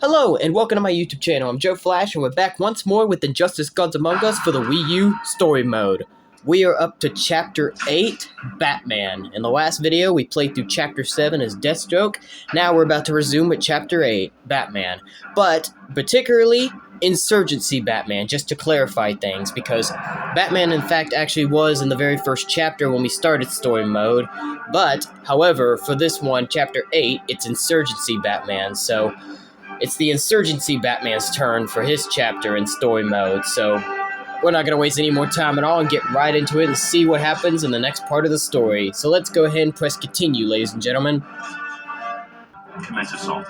Hello, and welcome to my YouTube channel. I'm Joe Flash, and we're back once more with Injustice Gods Among Us for the Wii U story mode. We are up to Chapter 8, Batman. In the last video, we played through Chapter 7 as Deathstroke. Now we're about to resume with Chapter 8, Batman. But, particularly, Insurgency Batman, just to clarify things, because Batman, in fact, actually was in the very first chapter when we started story mode. But, however, for this one, Chapter 8, it's Insurgency Batman, so it's the Insurgency Batman's turn for his chapter in story mode, so we're not going to waste any more time at all and get right into it and see what happens in the next part of the story. So let's go ahead and press continue, ladies and gentlemen. Commence assault.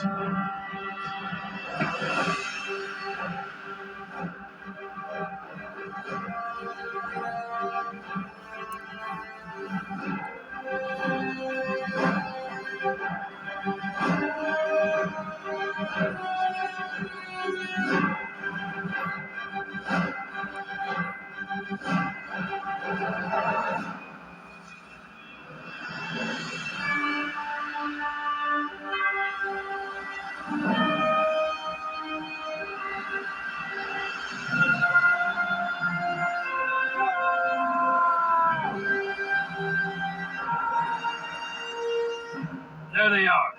There they are.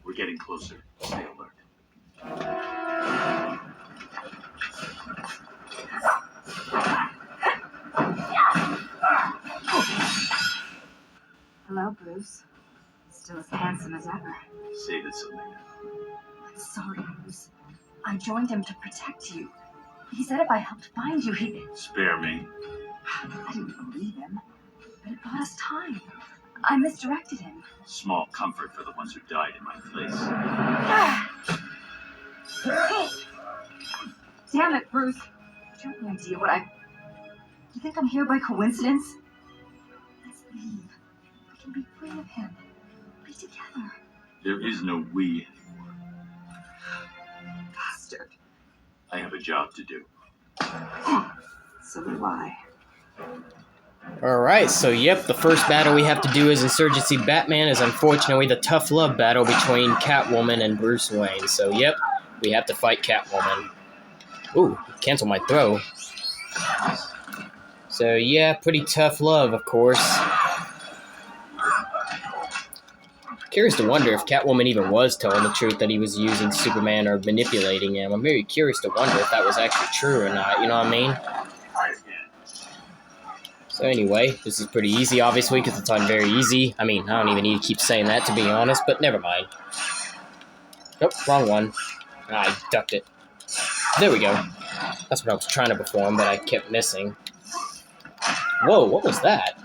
We're getting closer. Stay alert. Hello, Bruce. Still as handsome as ever. Say that something. I'm sorry, Bruce. I joined him to protect you. He said if I helped find you, he'd... Spare me. I didn't believe him, but it bought us time. I misdirected him. Small comfort for the ones who died in my place. Damn it, Bruce. You have no idea what I... You think I'm here by coincidence? Let's leave. We can be free of him. Be together. There is no we. Bastard. I have a job to do. So do I. Alright, so yep, the first battle we have to do as Insurgency Batman is unfortunately the tough love battle between Catwoman and Bruce Wayne. So yep, we have to fight Catwoman. Ooh, cancel my throw. So yeah, pretty tough love, of course. Curious to wonder if Catwoman even was telling the truth that he was using Superman or manipulating him. I'm very curious to wonder if that was actually true or not, you know what I mean? So anyway, this is pretty easy, obviously, because it's on very easy. I mean, I don't even need to keep saying that, to be honest, but never mind. Nope, wrong one. I ducked it. There we go. That's what I was trying to perform, but I kept missing. Whoa, what was that?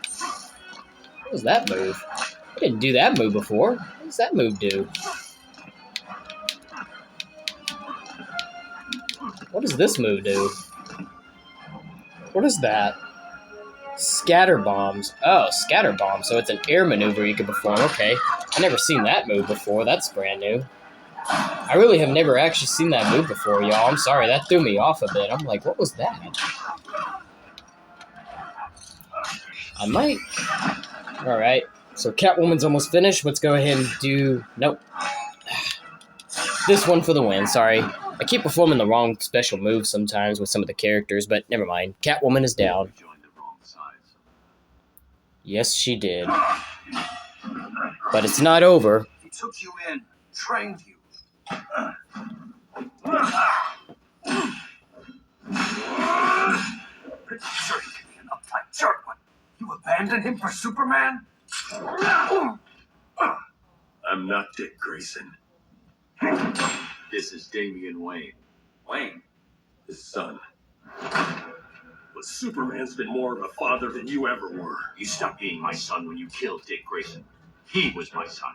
What was that move? I didn't do that move before. What does that move do? What does this move do? What is that? Scatter bombs. Oh, scatter bombs. So it's an air maneuver you can perform. Okay. I've never seen that move before. That's brand new. I really have never actually seen that move before, y'all. I'm sorry. That threw me off a bit. I'm like, what was that? I might... Alright. So Catwoman's almost finished. Let's go ahead and do... Nope. This one for the win. Sorry. I keep performing the wrong special moves sometimes with some of the characters, but never mind. Catwoman is down. Yes, she did. But it's not over. He took you in, trained you. Pretty sure he can be an uptight jerk, but you abandoned him for Superman? I'm not Dick Grayson. This is Damian Wayne. Wayne, his son. But Superman's been more of a father than you ever were. You stopped being my son when you killed Dick Grayson. He was my son.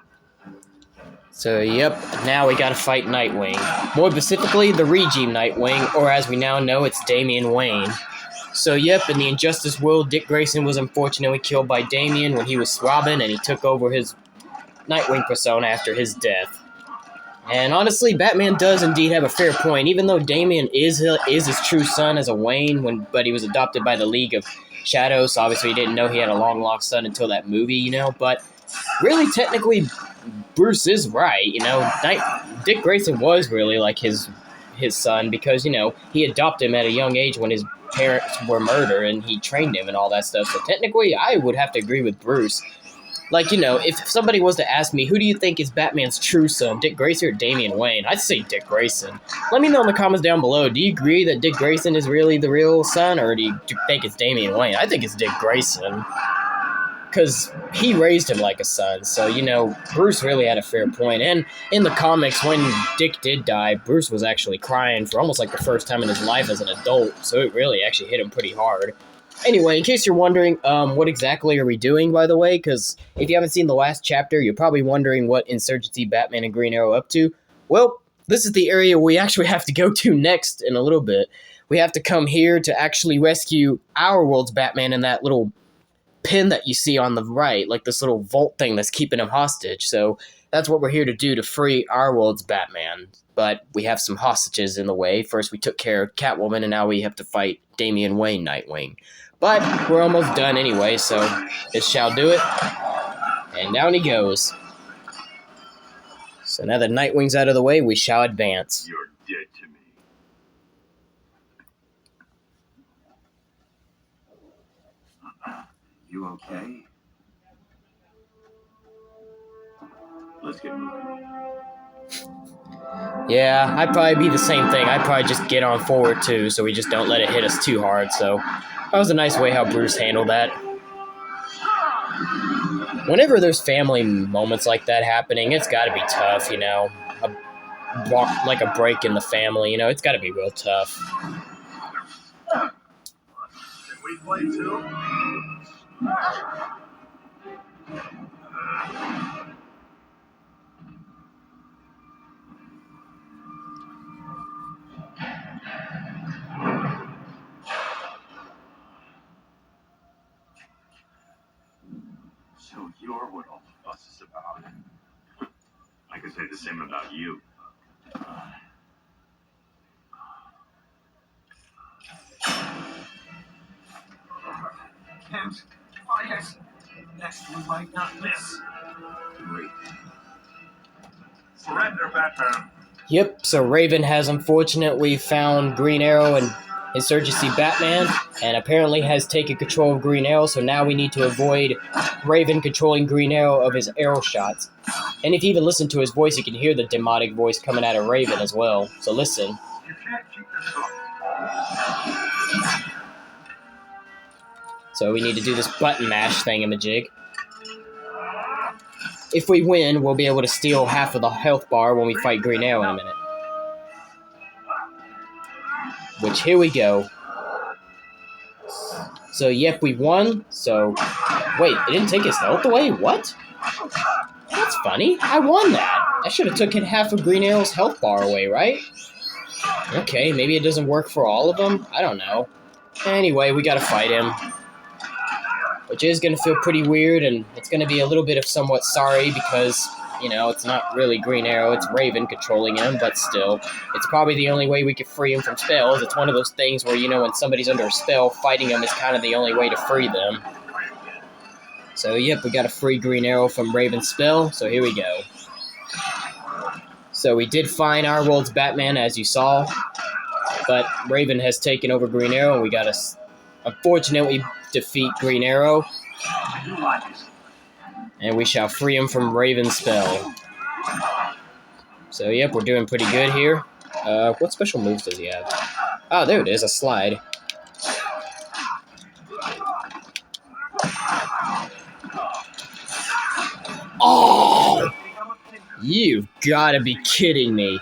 So, yep, now we gotta fight Nightwing. More specifically, the Regime Nightwing, or as we now know, it's Damian Wayne. So, yep, in the Injustice world, Dick Grayson was unfortunately killed by Damian when he was Robin, and he took over his Nightwing persona after his death. And honestly, Batman does indeed have a fair point. Even though Damian is his true son as a Wayne, but he was adopted by the League of Shadows, so obviously he didn't know he had a long-lost son until that movie, you know. But really, technically, Bruce is right, you know. Dick Grayson was really like his son because, you know, he adopted him at a young age when his parents were murdered and he trained him and all that stuff. So technically, I would have to agree with Bruce. Like, you know, if somebody was to ask me, who do you think is Batman's true son, Dick Grayson or Damian Wayne? I'd say Dick Grayson. Let me know in the comments down below. Do you agree that Dick Grayson is really the real son, or do you think it's Damian Wayne? I think it's Dick Grayson, because he raised him like a son. So, you know, Bruce really had a fair point. And in the comics, when Dick did die, Bruce was actually crying for almost like the first time in his life as an adult. So it really actually hit him pretty hard. Anyway, in case you're wondering, what exactly are we doing, by the way? Because if you haven't seen the last chapter, you're probably wondering what Insurgency Batman and Green Arrow are up to. Well, this is the area we actually have to go to next in a little bit. We have to come here to actually rescue our world's Batman in that little pin that you see on the right, like this little vault thing that's keeping him hostage. So that's what we're here to do, to free our world's Batman. But we have some hostages in the way. First we took care of Catwoman, and now we have to fight Damian Wayne, Nightwing. But we're almost done anyway, so this shall do it. And down he goes. So now that Nightwing's out of the way, we shall advance. You're dead to me. You okay? Let's get moving. Yeah, I'd probably be the same thing. I'd probably just get on forward too, so we just don't let it hit us too hard. So that was a nice way how Bruce handled that. Whenever there's family moments like that happening, it's got to be tough, you know. Like a break in the family, you know, it's got to be real tough. Can we play too? So you're what all the fuss is about. I could say the same about you. Can't fight it. Next one might not miss. Great. Surrender, Batman. Yep, so Raven has unfortunately found Green Arrow and Insurgency Batman, and apparently has taken control of Green Arrow, so now we need to avoid Raven controlling Green Arrow of his arrow shots. And if you even listen to his voice, you can hear the demonic voice coming out of Raven as well. So listen. You can't keep this up. So we need to do this button mash thingamajig. If we win, we'll be able to steal half of the health bar when we fight Green Arrow in a minute. Which, here we go. So, yep, we won. So, wait, it didn't take his health away? What? That's funny. I won that. I should have taken half of Green Arrow's health bar away, right? Okay, maybe it doesn't work for all of them? I don't know. Anyway, we gotta fight him. Which is gonna feel pretty weird, and it's gonna be a little bit of somewhat sorry because, you know, it's not really Green Arrow, it's Raven controlling him, but still, it's probably the only way we could free him from spells. It's one of those things where, you know, when somebody's under a spell, fighting them is kind of the only way to free them. So, yep, we gotta free Green Arrow from Raven's spell, so here we go. So we did find our world's Batman, as you saw, but Raven has taken over Green Arrow, and we gotta, unfortunately, defeat Green Arrow. And we shall free him from Raven's spell. So, yep, we're doing pretty good here. What special moves does he have? Oh, there it is, a slide. Oh! You've gotta be kidding me.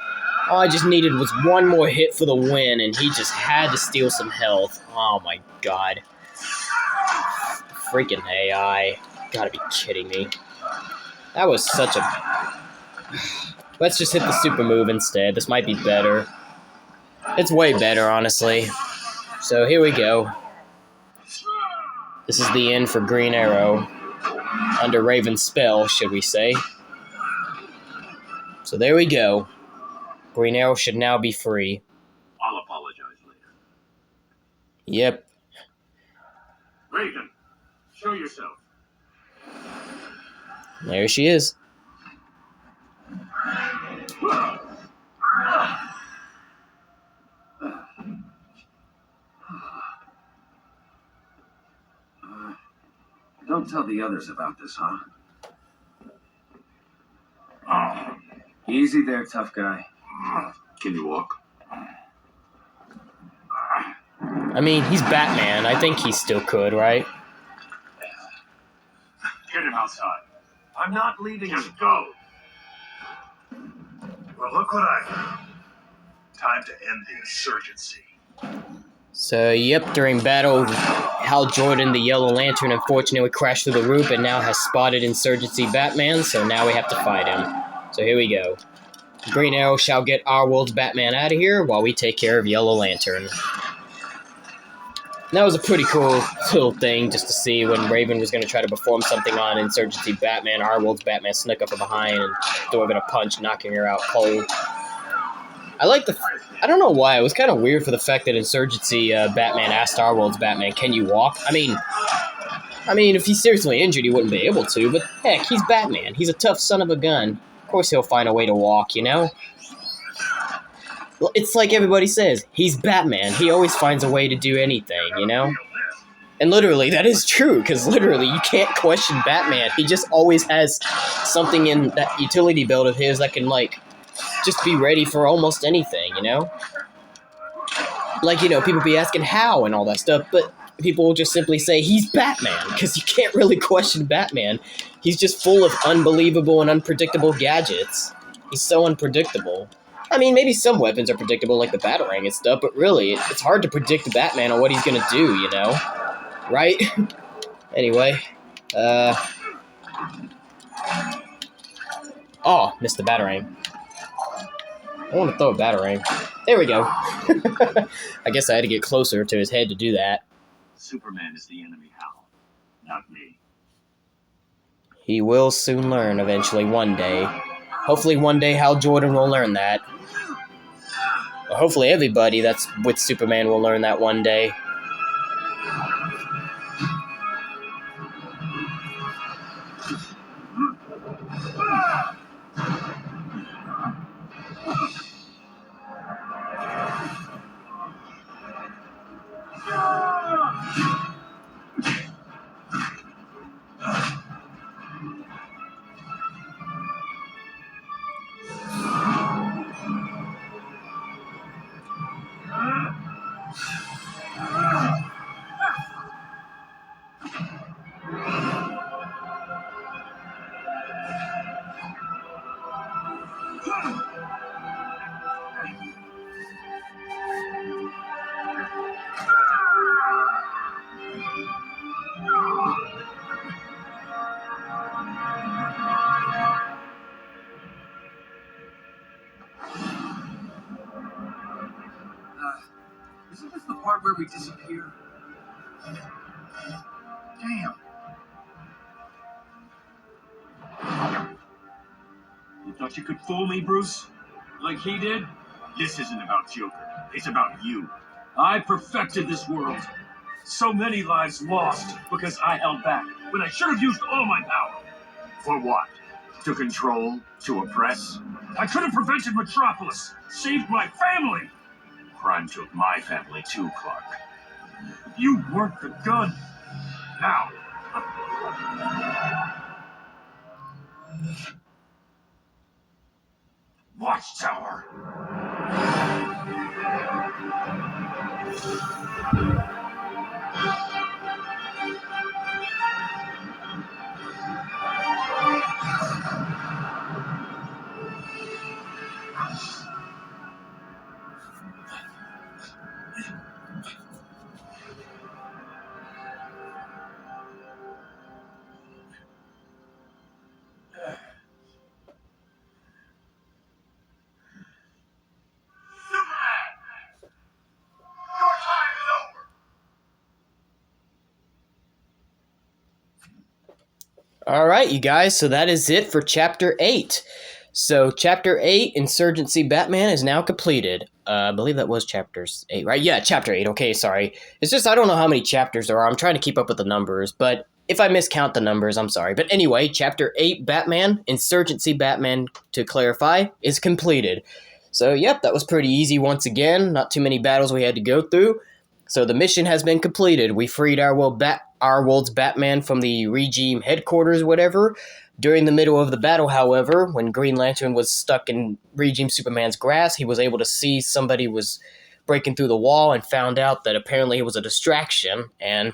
All I just needed was one more hit for the win, and he just had to steal some health. Oh my god. Freaking AI. Gotta be kidding me. That was such a... Let's just hit the super move instead. This might be better. It's way better, honestly. So here we go. This is the end for Green Arrow. Under Raven's spell, should we say. So there we go. Green Arrow should now be free. I'll apologize later. Yep. Raven, show yourself. There she is. Don't tell the others about this, huh? Easy there, tough guy. Can you walk? I mean, he's Batman. I think he still could, right? Get him outside. I'm not leaving you. Just go. Well, look what I found. Time to end the insurgency. So, yep, during battle, Hal Jordan, the Yellow Lantern, unfortunately crashed through the roof and now has spotted Insurgency Batman, so now we have to fight him. So here we go. Green Arrow shall get our world's Batman out of here while we take care of Yellow Lantern. That was a pretty cool little thing just to see when Raven was going to try to perform something on Insurgency Batman. Our world's Batman snuck up from behind and threw her a punch, knocking her out cold. I don't know why, it was kind of weird for the fact that Insurgency Batman asked our world's Batman, can you walk? I mean, if he's seriously injured, he wouldn't be able to, but heck, he's Batman. He's a tough son of a gun. Of course he'll find a way to walk, you know? It's like everybody says, he's Batman. He always finds a way to do anything, you know? And literally, that is true, because literally, you can't question Batman. He just always has something in that utility belt of his that can, like, just be ready for almost anything, you know? Like, you know, people be asking how and all that stuff, but people will just simply say, he's Batman, because you can't really question Batman. He's just full of unbelievable and unpredictable gadgets. He's so unpredictable. I mean, maybe some weapons are predictable, like the Batarang and stuff, but really, it's hard to predict Batman on what he's gonna do, you know? Right? Anyway, oh, missed the Batarang. I want to throw a Batarang. There we go. I guess I had to get closer to his head to do that. Superman is the enemy, Hal, not me. He will soon learn eventually, one day. Hopefully one day Hal Jordan will learn that. Or hopefully everybody that's with Superman will learn that one day. Isn't this the part where we disappear? Damn. You thought you could fool me, Bruce? Like he did? This isn't about Joker. It's about you. I perfected this world. So many lives lost because I held back when I should have used all my power. For what? To control? To oppress? I could have prevented Metropolis, saved my family. Crime took my family too, Clark. You weren't the gun. Now! Watchtower. Alright, you guys, so that is it for Chapter 8. So, Chapter 8, Insurgency Batman, is now completed. I believe that was Chapter 8, right? Yeah, Chapter 8. Okay, sorry. It's just, I don't know how many chapters there are. I'm trying to keep up with the numbers, but if I miscount the numbers, I'm sorry. But anyway, Chapter 8, Batman, Insurgency Batman, to clarify, is completed. So, yep, that was pretty easy once again. Not too many battles we had to go through. So, the mission has been completed. We freed our world's Batman from the regime headquarters, whatever. During the middle of the battle, however, when Green Lantern was stuck in Regime Superman's grasp, he was able to see somebody was breaking through the wall and found out that apparently it was a distraction and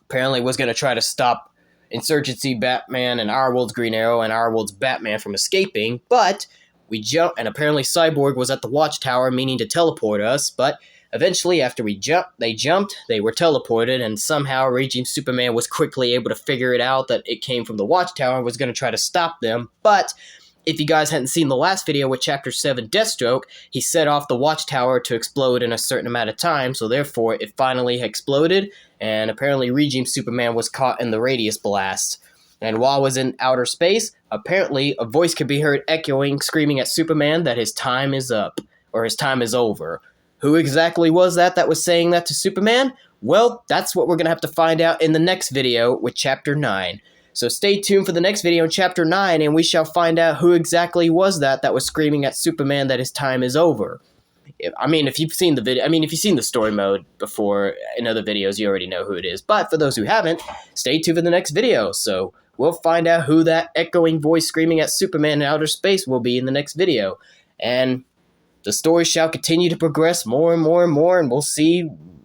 apparently was going to try to stop Insurgency Batman and our world's Green Arrow and our world's Batman from escaping, but we jumped, and apparently Cyborg was at the watchtower meaning to teleport us, but eventually, after they jumped, they were teleported, and somehow Regime Superman was quickly able to figure it out that it came from the Watchtower and was going to try to stop them. But if you guys hadn't seen the last video with Chapter 7 Deathstroke, he set off the Watchtower to explode in a certain amount of time, so therefore it finally exploded, and apparently Regime Superman was caught in the radius blast. And while I was in outer space, apparently a voice could be heard echoing, screaming at Superman that his time is up, or his time is over. Who exactly was that was saying that to Superman? Well, that's what we're going to have to find out in the next video with Chapter 9. So stay tuned for the next video in Chapter 9, and we shall find out who exactly was that was screaming at Superman that his time is over. If you've seen the video, if you've seen the story mode before in other videos, you already know who it is. But for those who haven't, stay tuned for the next video. So we'll find out who that echoing voice screaming at Superman in outer space will be in the next video. And the story shall continue to progress more and more and more, and we'll see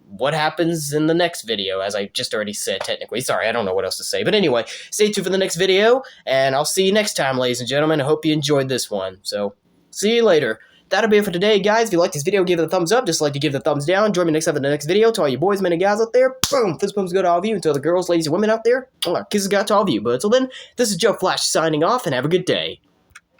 what happens in the next video, as I just already said, technically. Sorry, I don't know what else to say. But anyway, stay tuned for the next video, and I'll see you next time, ladies and gentlemen. I hope you enjoyed this one. So, see you later. That'll be it for today, guys. If you like this video, give it a thumbs up. Dislike to give it a thumbs down. Join me next time in the next video. To all you boys, men, and guys out there, boom, fist bumps go to all of you. And to all the girls, ladies, and women out there, kisses go to all of you. But until then, this is Joe Flash signing off, and have a good day.